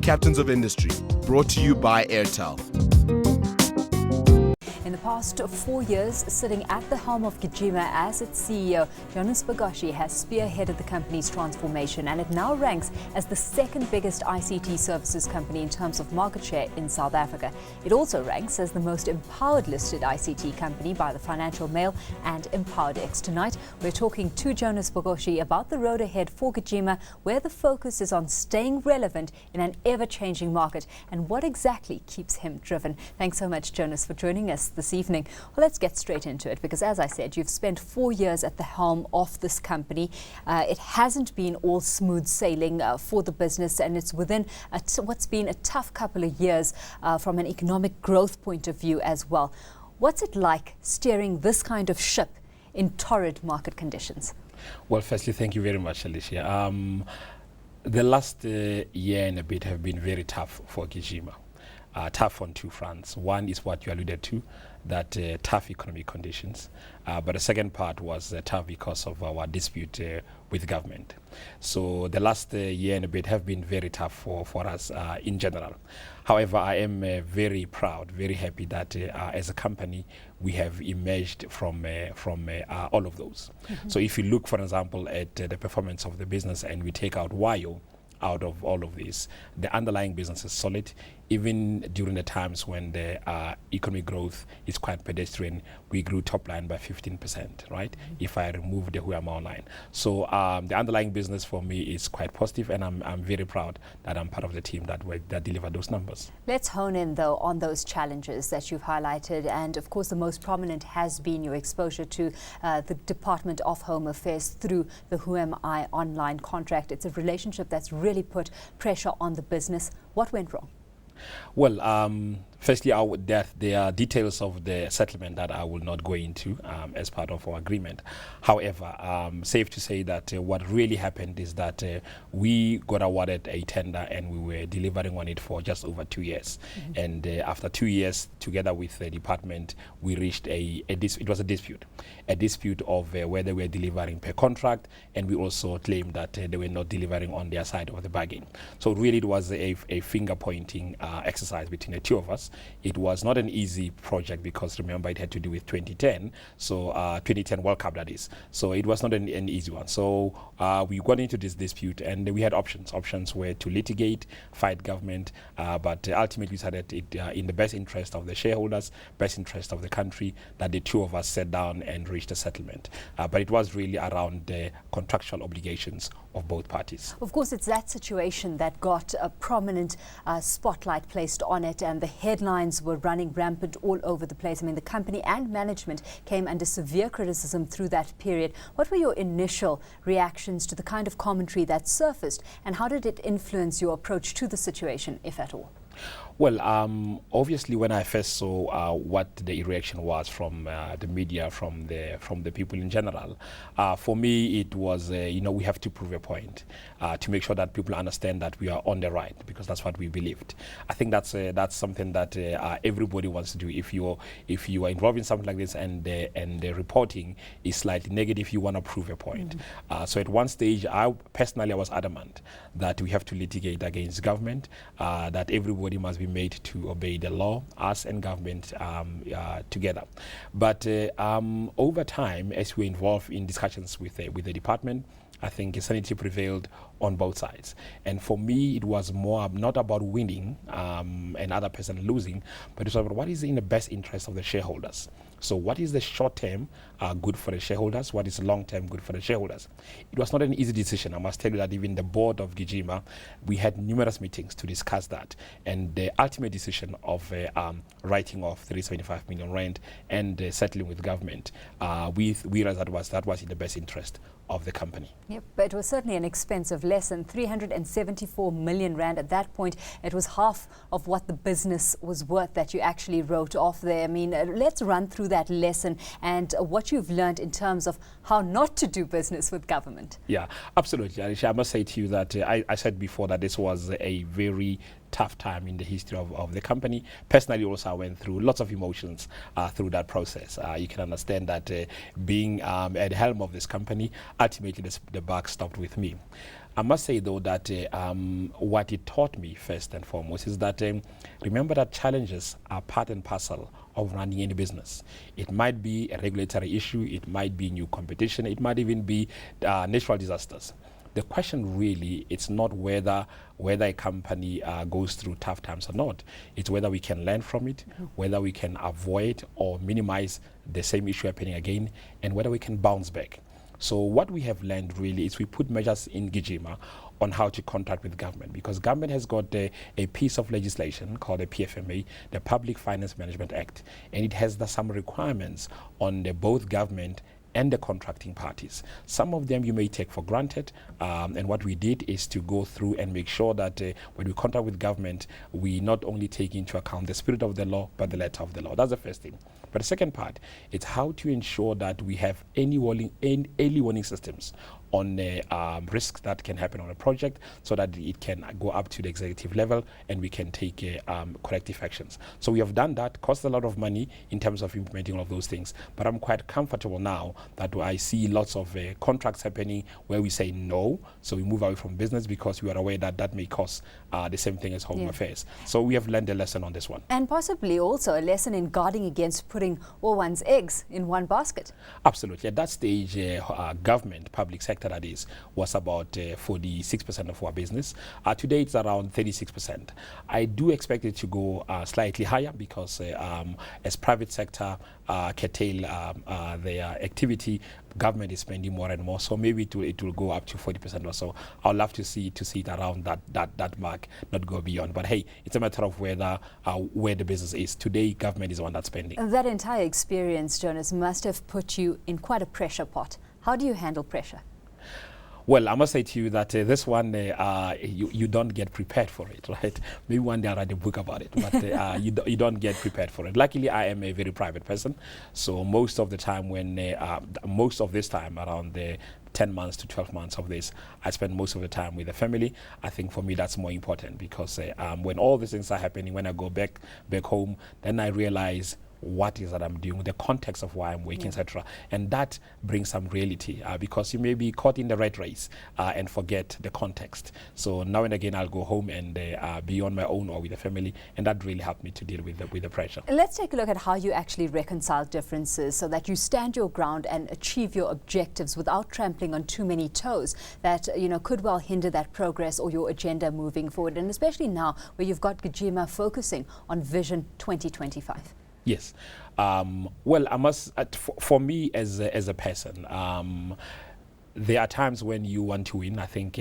Captains of Industry, brought to you by Airtel. In the past 4 years, sitting at the helm of Gijima as its CEO, Jonas Bogoshi has spearheaded the company's transformation, and it now ranks as the second biggest ICT services company in terms of market share in South Africa. It also ranks as the most empowered listed ICT company by the Financial Mail and EmpoweredX. Tonight, we're talking to Jonas Bogoshi about the road ahead for Gijima, where the focus is on staying relevant in an ever-changing market, and what exactly keeps him driven. Thanks so much, Jonas, for joining us this evening. Well, let's get straight into it, because as I said, you've spent 4 years at the helm of this company. It hasn't been all smooth sailing for the business, and it's within what's been a tough couple of years from an economic growth point of view as well. What's it like steering this kind of ship in torrid market conditions? Well, firstly, thank you very much, Alicia. The last year and a bit have been very tough for Gijima. Tough on two fronts. One is what you alluded to, that tough economic conditions. But the second part was tough because of our dispute with government. So the last year and a bit have been very tough for us in general. However, I am very proud, very happy that as a company, we have emerged from all of those. Mm-hmm. So if you look, for example, at the performance of the business and we take out WIO out of all of this, the underlying business is solid. Even during the times when the economic growth is quite pedestrian, we grew top line by 15%, right? Mm-hmm. If I remove the Huyama line. So the underlying business for me is quite positive, and I'm very proud that I'm part of the team that delivered those numbers. Let's hone in, though, on those challenges that you've highlighted. And of course, the most prominent has been your exposure to the Department of Home Affairs through the Huyama online contract. It's a relationship that's really put pressure on the business. What went wrong? Well, firstly, there are details of the settlement that I will not go into as part of our agreement. However, safe to say that what really happened is that we got awarded a tender and we were delivering on it for just over 2 years. Mm-hmm. And after 2 years, together with the department, we reached it was a dispute of whether we were delivering per contract, and we also claimed that they were not delivering on their side of the bargain. So really, it was a finger-pointing exercise between the two of us. It was not an easy project because, remember, it had to do with 2010, so 2010 World Cup, that is. So it was not an easy one. So we got into this dispute, and we had options. Options were to litigate, fight government, but ultimately we decided it in the best interest of the shareholders, best interest of the country, that the two of us sat down and reached a settlement. But it was really around the contractual obligations of both parties. Of course, it's that situation that got a prominent spotlight placed on it, and the headlines were running rampant all over the place. I mean, the company and management came under severe criticism through that period. What were your initial reactions to the kind of commentary that surfaced, and how did it influence your approach to the situation, if at all? Well, obviously, when I first saw what the reaction was from the media, from the people in general, for me it was, we have to prove a point to make sure that people understand that we are on the right, because that's what we believed. I think that's something that everybody wants to do. If you are involved in something like this and the reporting is slightly negative, you want to prove a point. Mm-hmm. So at one stage, I was adamant that we have to litigate against government, that everybody must be made to obey the law, us and government together. But over time, as we involved in discussions with the department, I think sanity prevailed on both sides. And for me, it was more not about winning and other person losing, but it's about what is in the best interest of the shareholders. So what is the short term good for the shareholders? What is long term good for the shareholders? It was not an easy decision. I must tell you that even the board of Gijima, we had numerous meetings to discuss that. And the ultimate decision of writing off 375 million rand and settling with government, we realized that was in the best interest of the company. Yep, but it was certainly an expensive lesson, 374 million rand. At that point, it was half of what the business was worth that you actually wrote off there. I mean, let's run through that lesson and what you've learned in terms of how not to do business with government. Yeah, absolutely, Alicia. I must say to you that I said before that this was a very tough time in the history of the company. Personally, also I went through lots of emotions through that process. You can understand that being at the helm of this company, ultimately the buck stopped with me. I must say, though, that what it taught me first and foremost is that remember that challenges are part and parcel of running any business. It might be a regulatory issue, it might be new competition, it might even be natural disasters. The question really, it's not whether a company goes through tough times or not. It's whether we can learn from it, whether we can avoid or minimize the same issue happening again, and whether we can bounce back. So what we have learned really is we put measures in Gijima on how to contract with government, because government has got a piece of legislation called the PFMA, the Public Finance Management Act, and it has some requirements on both government and the contracting parties. Some of them you may take for granted, and what we did is to go through and make sure that when we contract with government, we not only take into account the spirit of the law, but the letter of the law. That's the first thing. But the second part is how to ensure that we have early warning systems on risks that can happen on a project, so that it can go up to the executive level and we can take corrective actions. So we have done that, cost a lot of money in terms of implementing all of those things, but I'm quite comfortable now that I see lots of contracts happening where we say no, so we move away from business because we are aware that that may cost the same thing as home affairs. So we have learned a lesson on this one. And possibly also a lesson in guarding against putting all one's eggs in one basket. Absolutely. At that stage, government, public sector that is, was about 46% of our business. Today it's around 36%. I do expect it to go slightly higher because as private sector curtail their activity, government is spending more and more, so maybe it will go up to 40% or so. I'd love to see it around that mark, not go beyond. But hey, it's a matter of whether where the business is. Today, government is the one that's spending. And that entire experience, Jonas, must have put you in quite a pressure pot. How do you handle pressure? Well, I must say to you that this one, you don't get prepared for it, right? Maybe one day I'll write a book about it, but you don't get prepared for it. Luckily, I am a very private person, so most of the time most of this time, around the 10 months to 12 months of this, I spend most of the time with the family. I think for me that's more important, because when all these things are happening, when I go back home, then I realize what is that I'm doing, the context of why I'm working, etc. And that brings some reality, because you may be caught in the rat race and forget the context. So now and again, I'll go home and be on my own or with the family, and that really helped me to deal with the pressure. Let's take a look at how you actually reconcile differences so that you stand your ground and achieve your objectives without trampling on too many toes that could well hinder that progress or your agenda moving forward, and especially now where you've got Gijima focusing on Vision 2025. Yes. Well, I must, for me as a person, there are times when you want to win. I think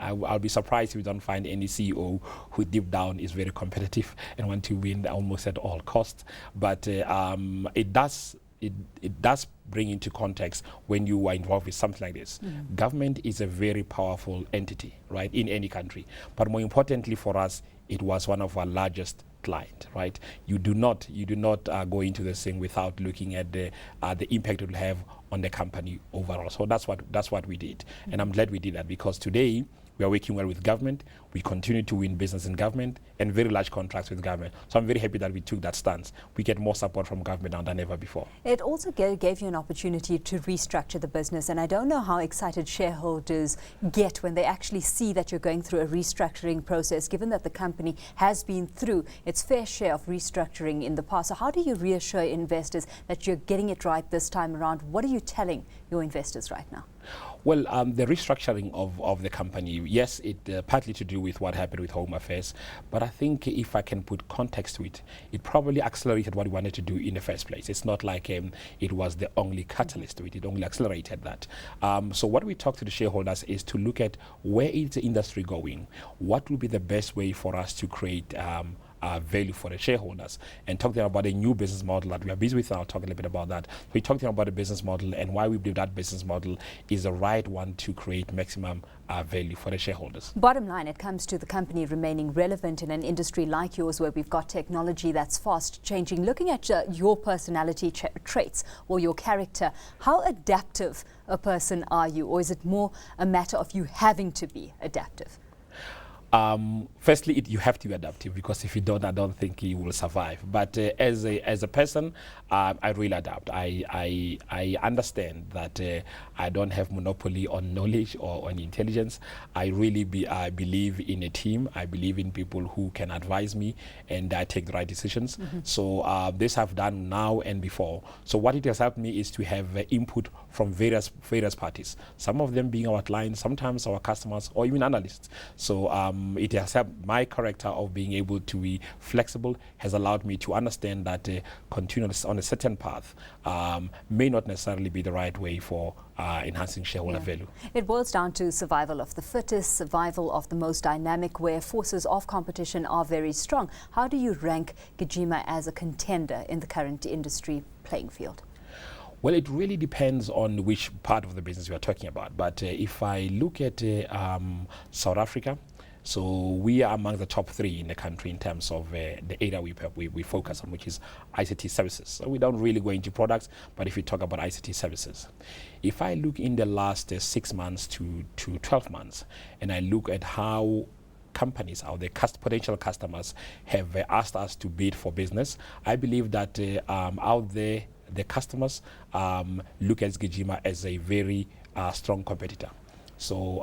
I'll be surprised if you don't find any CEO who deep down is very competitive and want to win almost at all costs. But it does bring into context when you are involved with something like this. Government is a very powerful entity, right, in any country. But more importantly for us, it was one of our largest client, right? You do not go into this thing without looking at the impact it will have on the company overall. So that's what we did, and I'm glad we did that, because today we are working well with government. We continue to win business in government and very large contracts with government. So I'm very happy that we took that stance. We get more support from government now than ever before. It also gave you an opportunity to restructure the business, and I don't know how excited shareholders get when they actually see that you're going through a restructuring process, given that the company has been through its fair share of restructuring in the past. So how do you reassure investors that you're getting it right this time around? What are you telling your investors right now? Well, the restructuring of the company, yes, it partly to do with what happened with Home Affairs, but I think if I can put context to it, it probably accelerated what we wanted to do in the first place. It's not like it was the only catalyst to it. It only accelerated that. So what we talk to the shareholders is to look at where is the industry going, what will be the best way for us to create value for the shareholders, and talk to them about a new business model that we are busy with. I'll talk a little bit about that. We talk to them about the business model and why we believe that business model is the right one to create maximum value for the shareholders. Bottom line, it comes to the company remaining relevant in an industry like yours where we've got technology that's fast changing. Looking at your personality traits or your character, how adaptive a person are you, or is it more a matter of you having to be adaptive? Firstly, you have to be adaptive, because if you don't, I don't think you will survive. But as a person, I really adapt. I understand that I don't have monopoly on knowledge or on intelligence. I really I believe in a team. I believe in people who can advise me, and I take the right decisions. So this I've done now and before. So what it has helped me is to have input from various parties. Some of them being our clients, sometimes our customers, or even analysts. So it has helped. My character of being able to be flexible has allowed me to understand that continuing on a certain path may not necessarily be the right way for enhancing shareholder value. It boils down to survival of the fittest, survival of the most dynamic, where forces of competition are very strong. How do you rank Gijima as a contender in the current industry playing field? Well, it really depends on which part of the business we are talking about. But if I look at South Africa, so we are among the top 3 in the country in terms of the area we focus on, which is ICT services. So we don't really go into products, but if you talk about ICT services, if I look in the last 6 months to 12 months, and I look at how companies or the potential customers have asked us to bid for business, I believe that out there, the customers look at Gijima as a very strong competitor. So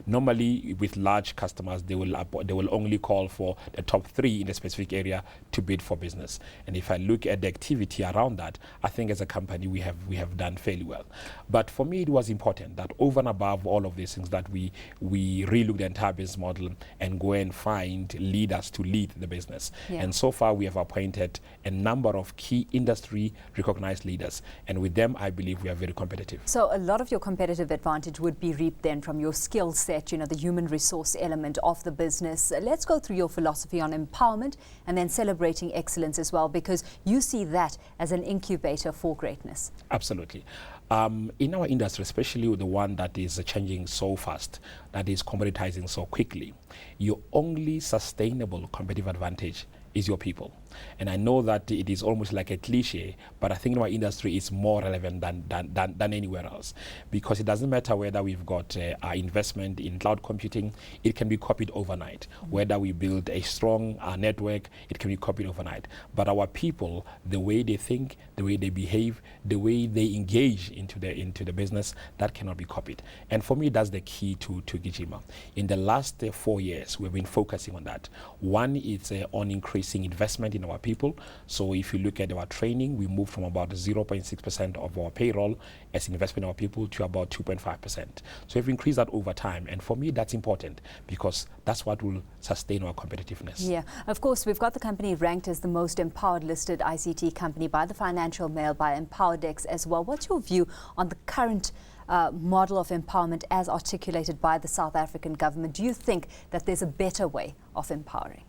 normally with large customers, they will only call for the top 3 in a specific area to bid for business. And if I look at the activity around that, I think as a company we have done fairly well. But for me, it was important that over and above all of these things, that we relook the entire business model and go and find leaders to lead the business. And so far we have appointed a number of key industry recognized leaders, and with them I believe we are very competitive. So a lot of your competitive advantage would be reaped then from your skill set, the human resource element of the business. Let's go through your philosophy on empowerment and then celebrating excellence as well, because you see that as an incubator for greatness. Absolutely. In our industry, especially the one that is changing so fast, that is commoditizing so quickly, your only sustainable competitive advantage is your people. And I know that it is almost like a cliche, but I think in our industry it's more relevant than anywhere else, because it doesn't matter whether we've got our investment in cloud computing, it can be copied overnight. Whether we build a strong network, it can be copied overnight. But our people, the way they think, the way they behave, the way they engage into the business, that cannot be copied. And for me, that's the key to Gijima. In the last 4 years, we've been focusing on that. One is on increasing investment in our people. So if you look at our training, we moved from about 0.6% of our payroll as investment in our people to about 2.5%. So we've increased that over time. And for me, that's important, because that's what will sustain our competitiveness. Yeah, of course, we've got the company ranked as the most empowered listed ICT company by the Financial Mail, by EmpowerDex as well. What's your view on the current model of empowerment as articulated by the South African government? Do you think that there's a better way of empowering?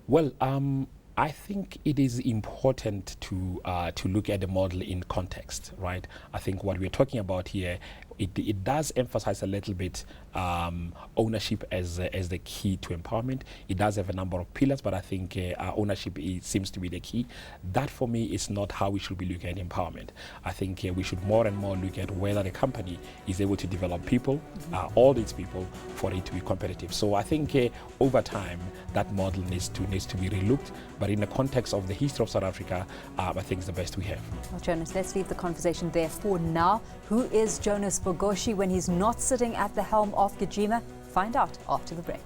Well, I think it is important to look at the model in context, right? I think what we're talking about here, it does emphasize a little bit ownership as the key to empowerment. It does have a number of pillars, but I think ownership seems to be the key. That for me is not how we should be looking at empowerment. I think we should more and more look at whether the company is able to develop people, all these people, for it to be competitive. So I think over time that model needs to be relooked, but in the context of the history of South Africa, I think it's the best we have. Well, Jonas, let's leave the conversation there for now. Who is Jonas Bogoshi when he's not sitting at the helm of Gijima? Find out after the break.